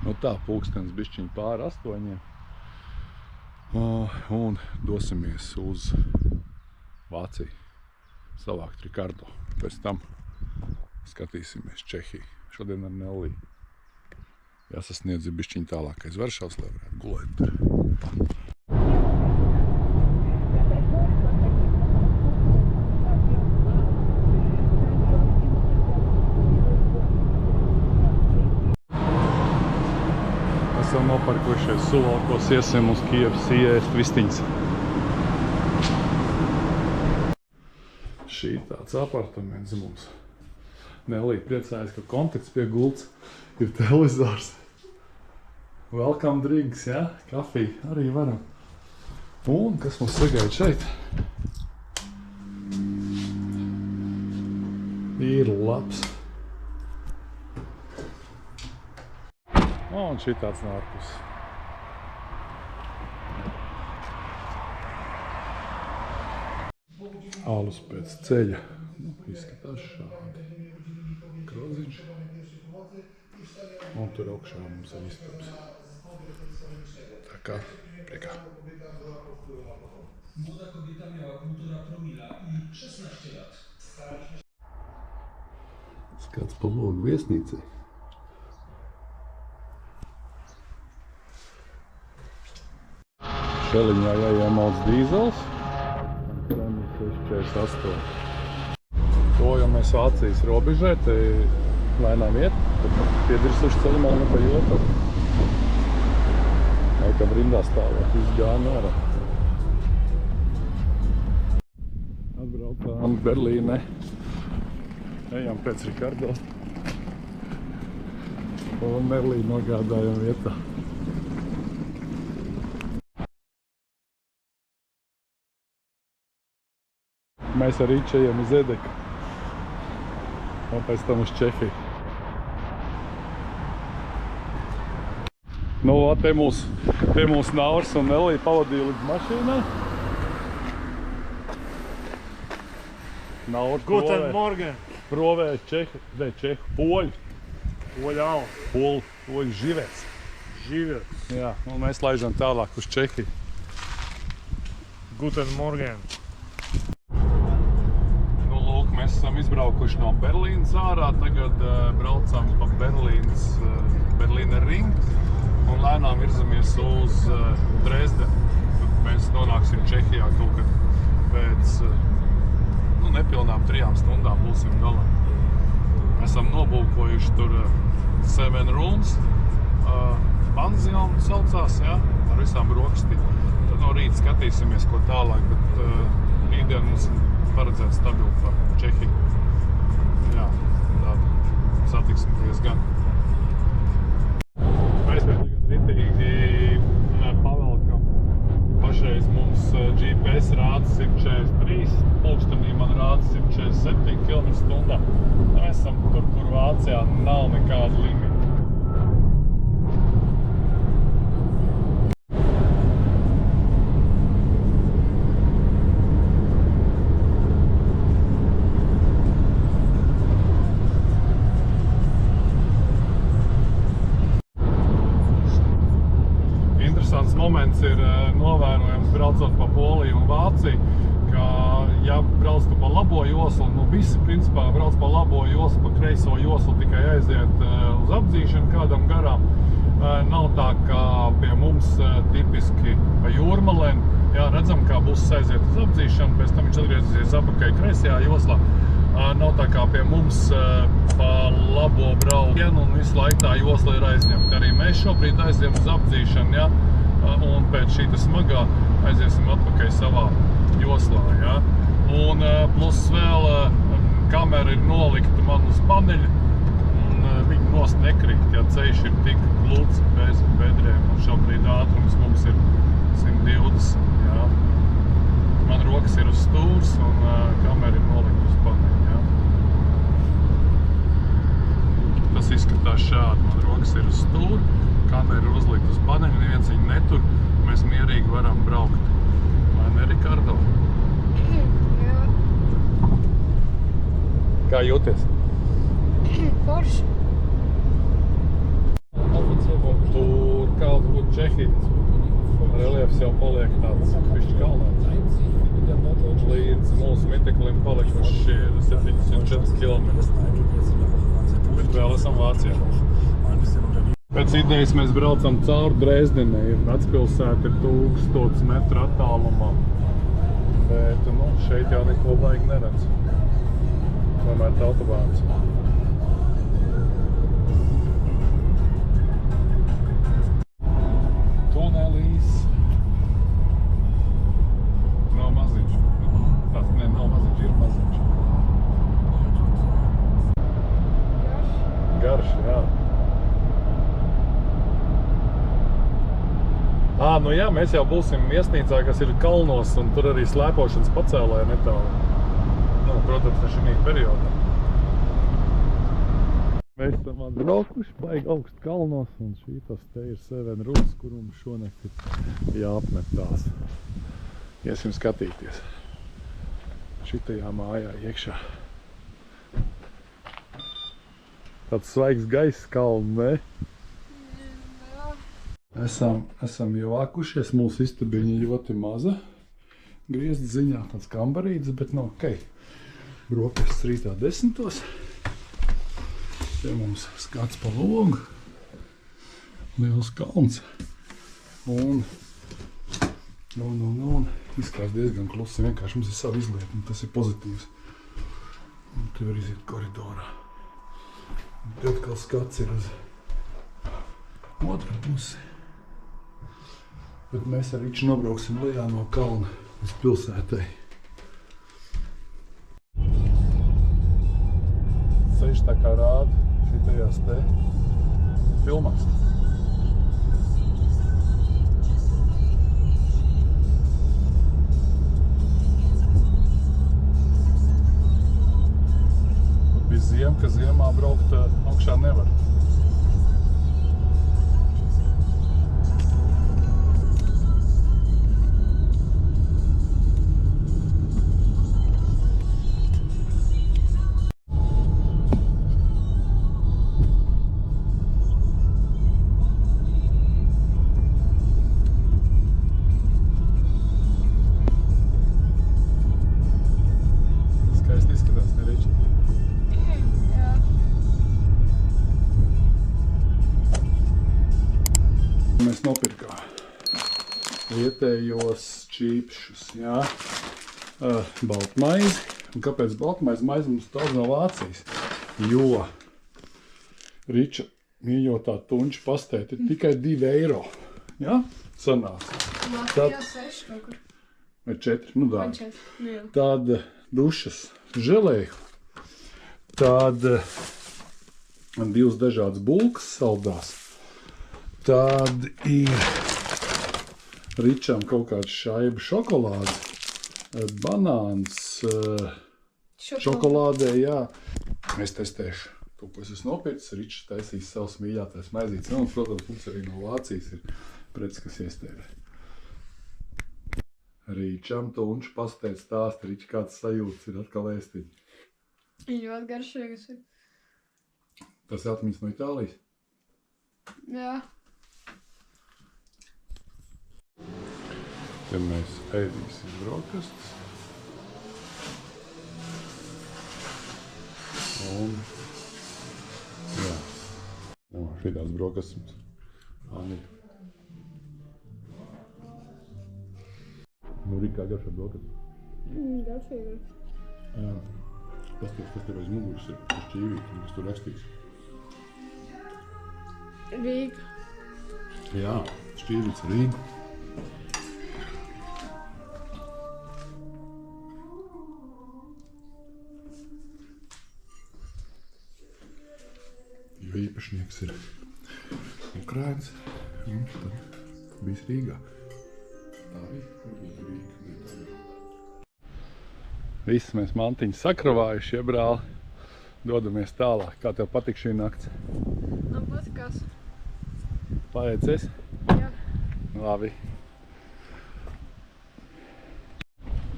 Nu tā, pulkstens bišķiņ pāri 8. Un dosimies uz Vāciju savākt Rikardo. Pēc tam skatīsimies Čehiju. Šodien ar Neliju. Jāsasniedz bišķiņ tālākais Varšavas, lai varētu gulēt tur. Esam noparkušies Suvalkos, iesim uz Kievas ēst vistiņas. Šī tāds apartaments mums. Nelija priecājas, ka kontakts pie gultas ir televizors. Welcome drinks, ja? Kafiju arī varam. Un kas mums sagaida šeit? Ir labs. Un šī tāds nārpus. Alus pēc ceļa. Izskatās šādi. Kroziņš. Un tur augšā mums ir istabs. Tā kā priekā. Skats pa logu viesnīcai. Šeliņā jāiemalc dīzels. Kremlis 648. Tojamies Vācijas robežai, te lēnām iet, tad piedirsuši ceļu malni pa jotu. Laikam rindā stāvot, izgāja ārā. Atbraucām Berlīne. Ejam pēc Rikardo. Un Neliju nogādājam vietā. Mēs arī ejam uz Edeku. Un pēc tam uz Čehiju. Nu, te mūs Nauris un Nelija pavadīja līdz mašīnai. Nauris Guten Morgen! provēja poļu. Poļu živets. Živets. Jā, un mēs laižam tālāk uz Čehiju. Guten Morgen! Mēs esam izbraukuši no Berlīnas ārā, tagad braucam pa Berlīner Ring un lēnām virzamies uz Dresdeni. Tad mēs nonāksim Čehijā kaut kad pēc nepilnām 3 stundām būsim galā. Esam nobūkojuši tur 7 rooms, panzion saucās, ja, ar visām brokastīm. Tad no rīta skatīsimies, ko tālāk, bet rītdien mums paredzēt stabilu par Čehiju. Jā, tāda satiksimies gan. Mēs tagad ritīgi pavelkam. Pašreiz mums GPS rāda 143, pulkstenī man rāda 147 km/h. Mēs esam tur, kur Vācijā nav nekāda limita. Moments ir novērojams braucot pa Poliju un Vāciju, ka ja brauc tu pa labo joslu, visi principā brauc pa labo joslu, pa kreiso joslu, tikai aiziet uz apdzīšanu kādam garām. Nav tā kā pie mums tipiski pa Jūrmalēm. Jā, redzam, kā buss aiziet uz apdzīšanu, pēc tam viņš atgriezīsies apakaļ kreisajā joslā. Nav tā kā pie mums pa labo braucienu un visu laiku tā josla ir aizņemta. Arī mēs šobrīd aizjām uz apdzīšanu, ja? Un pēc šīta smagā aiziesim atpakaļ savā joslā, ja? Un plus vēl kamera ir nolikta man uz paneļa, un viņi nost nekrīt, ja ceļš ir tik glūts bez bedrēm, un šobrīd ātrums mums ir 120, ja? Man rokas ir uz stūrs, un kamera ir nolikta uz paneļa, ja? Tas izskatās šādi, man rokas ir uz stūru, kamera ir uzlikt uz paneļa, neviens viņu netur, mēs mierīgi varam braukt. Vai ne, Rikardo? Jā. Kā jūties? Forši. Offiziell vom atkal tur Čehijas. Reliefs jau paliek tāds bišķi kalnāts. Līdz mūsu miteklim palikuši 704 km. Bet vēl esam Vācijā. Pēc idejas mēs braucam cauri Dresdenei. Vecpilsēta ir 1000 metru attālumā. Bet šeit jau neko baigi neredz. Tomēr tā autobāns. Tunelīs. Nav maziņš. Tas nav maziņš, ir maziņš. Garš, jā. Nu jā, mēs jau būsim viesnīcā, kas ir kalnos, un tur arī slēpošanas pacēlē netālu. Protams, ne šī periodā. Mēs esam atbraukuši, baigi augstu kalnos, un šītas te ir Seven Roofs, kur mums šonakt ir jāapmet tās. Iesim skatīties. Šitajā mājā iekšā. Tāds svaigs gaiss kalnu, ne? Esam jau vākušies, mūsu istabiņa ļoti maza. Griezta ziņā tāds kambarītis, bet ok. Brokastis rītā 10. Te mums skats pa logu. Liels kalns. Un izskatās diezgan klusi. Vienkārši mums ir savu izlietni, tas ir pozitīvs. Un te var iziet koridorā. Un te atkal skats ir uz otru pusi. Bet mēs ar Riču nobrauksim lejā no kalna uz pilsētai. Ceļš tā kā rāda šitajās te filmās. Tur bija ziema, ka ziemā braukt augšā nevar. Mēs nopirkām vietējos čīpšus, jā, baltmaizi. Un kāpēc baltmaizi? Maizi mums daudz no Vācijas, jo Riča mīļotā tunča pastēta ir tikai 2 eiro, jā, sanās. Latvijā 6 kaut kur. Vai 4, nu dārgi. 4, Tad dušas želēju, tad 2 dažādas bulkas saldās. Tad ir Ričam kaut kāds šaiba šokolāde, banāns, šokolādē, jā. Es testēšu to, ko es esmu nopircis. Ričs taisīs savus mīļātais maizītes. Un, protams, mums arī no Vācijas ir preces, kas iestērē. Ričam tunču pastēt stāsta. Rič, kāds sajūtas ir atkal ēstiņi? Ļoti garšīgas ir. Tas ir atmiņas no Itālijas? Jā. Te mēs ēdīsim brokastis. Un, jā. Šitās brokastis mums. Anija. Nu, Rīk, kā garšā brokastis? Garšīgi. Jā. Tas tev aiz muguras ir šķīvīti, kas tur rakstīts. Rīga. Jā, šķīvīts Rīga. Jo īpašnieks ir Ukrainas, un tad bijis Rīgā. Tā bija Rīga. Viss mēs mantiņus sakravājuši, ja brāli. Dodamies tālāk. Kā tev patīk šī nakts? Man patikās. Paēcies? Jā. Labi.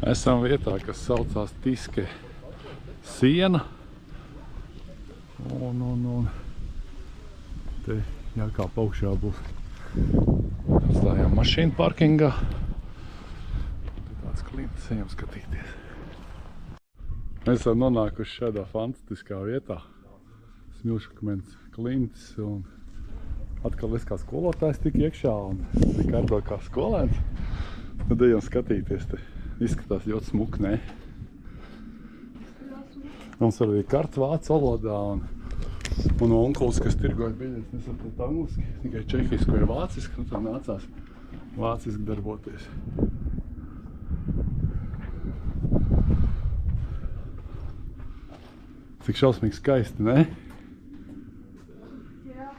Esam vietā, kas saucās Tiske siena. Un te jākāp augšā būs Stājām mašīnu parkingā. Tāds klints ejam skatīties. Mēs esam nonākuši šādā fantastiskā vietā. Smilšakmens klints un atkal es kā skolotājs tik iekšā un Rikardo kā skolēns. Tad ejam skatīties. Te izskatās ļoti smuki, ne? Mums arī karts vācu valodā un onkulis, kas tirgoja biļetes, nesaprot angliski, tikai čehiski vai vāciski, un tad nācās vāciski darboties. Cik šausmīgi skaisti, ne? Jā.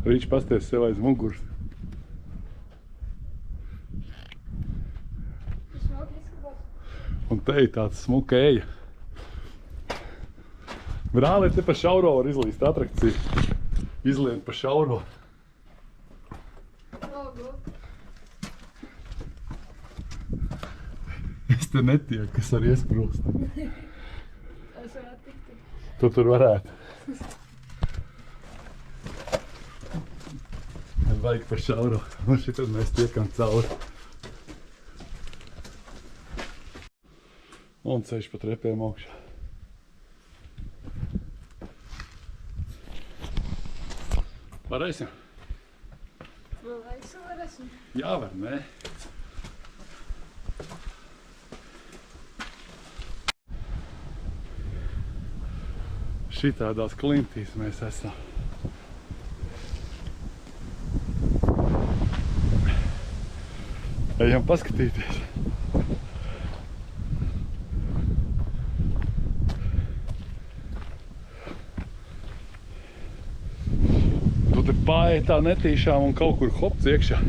Rīč pasties sev aiz muguras. Un te ir tāds smuka eja. Brāli, te pa šauro var izlīst atrakciju. Izlien pa šauro. Es te netieku, kas var iesprūst. Es varētu tikt. Tu tur varētu. Vajag pa šauro. Un šitad mēs tiekam cauri. Un ceļš pa trepiem augšā. Varēsim? Varēsim. Jā, var, ne? Šitādās klintīs mēs esam. Ejam paskatīties. Tu te pārēji tā netīšām un kaut kur hopts iekšā.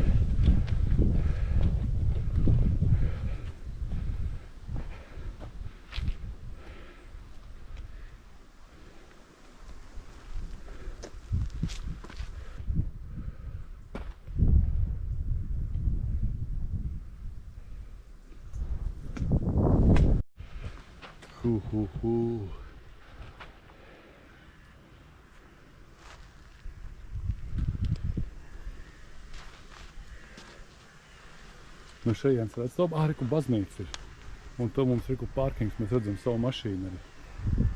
No šejienes redz to, reku baznīca ir. Un to mums reku parkings, mēs redzam savu mašīnu arī.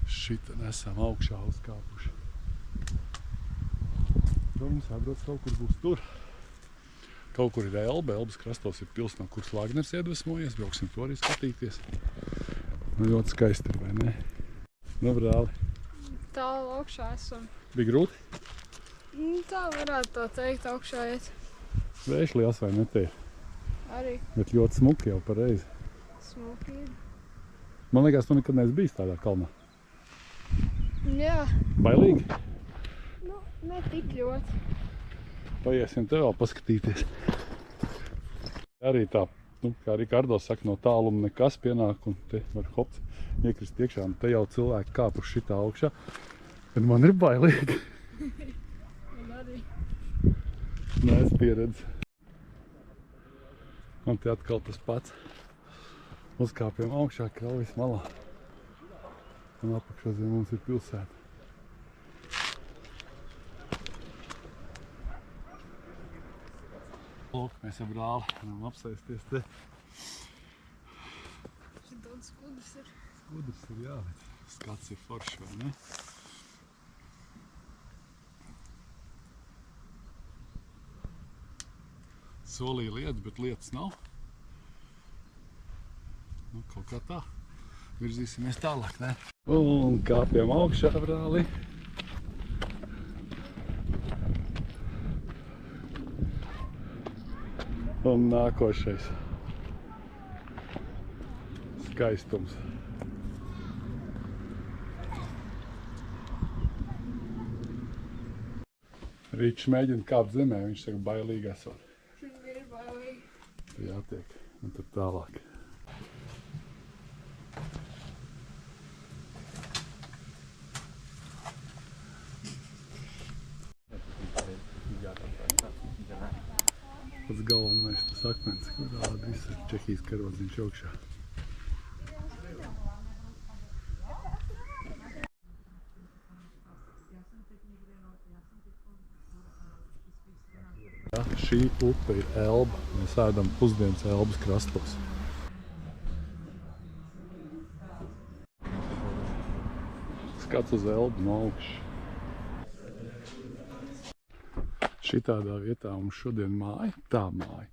Šitā esam augšā uzkāpuši. Mums jābrauc kaut kur būs tur. Kaut kur ir Elbe, Elbas krastos ir pils, no kuras Lagners iedvesmojies, brauksim to arī skatīties. Nu, ļoti skaisti ir, vai ne? Nu, brāli. Tālu augšā esam. Bija grūti? Tā varētu tā teikt, augšā iet. Vējš liels vai ne te ir? Arī Bet ļoti smuki jau pareizi. smuki ir. Man liekas, tu nekad neesi bijis tādā kalnā. Jā, Bailīgi? nu, ne tik ļoti. Paiesim te vēl paskatīties. Arī tā, kā Rikardo saka, no tāluma nekas pienāk un te var hops iekrist iekšā. Un te jau cilvēki kāpuši šitā augšā. Bet man ir bailīgi. Man arī. Neesmu pieredzi. Un te atkal tas pats. Uzkāpjam augšā Kraujas malā. Un apakšā zem mums ir pilsēta. Lūk, mēs ar brāli varam apsēsties te. Šeit daudz skudras ir. Skudras ir, jā, bet skats ir foršs, vai ne? Solīja lietas, bet lietas nav. Nu, kaut kā tā. virzīsimies tālāk, ne? Un kāpjam augšā, brāli. Un nākošais skaistums. Rīčs mēģina kāpt zemē, viņš saka bailīgi esot. Šim ir bailīgi. Jātiek, un tad tālāk. Pats galvenais tas akmens, kur rāda visu Čehijas karodziņš augšā. Ja, šī upe ir Elba. Mēs ēdam pusdienas Elbas krastos. Skats uz Elbu no augšas. Šitādā vietā mums šodien māja, tā māja,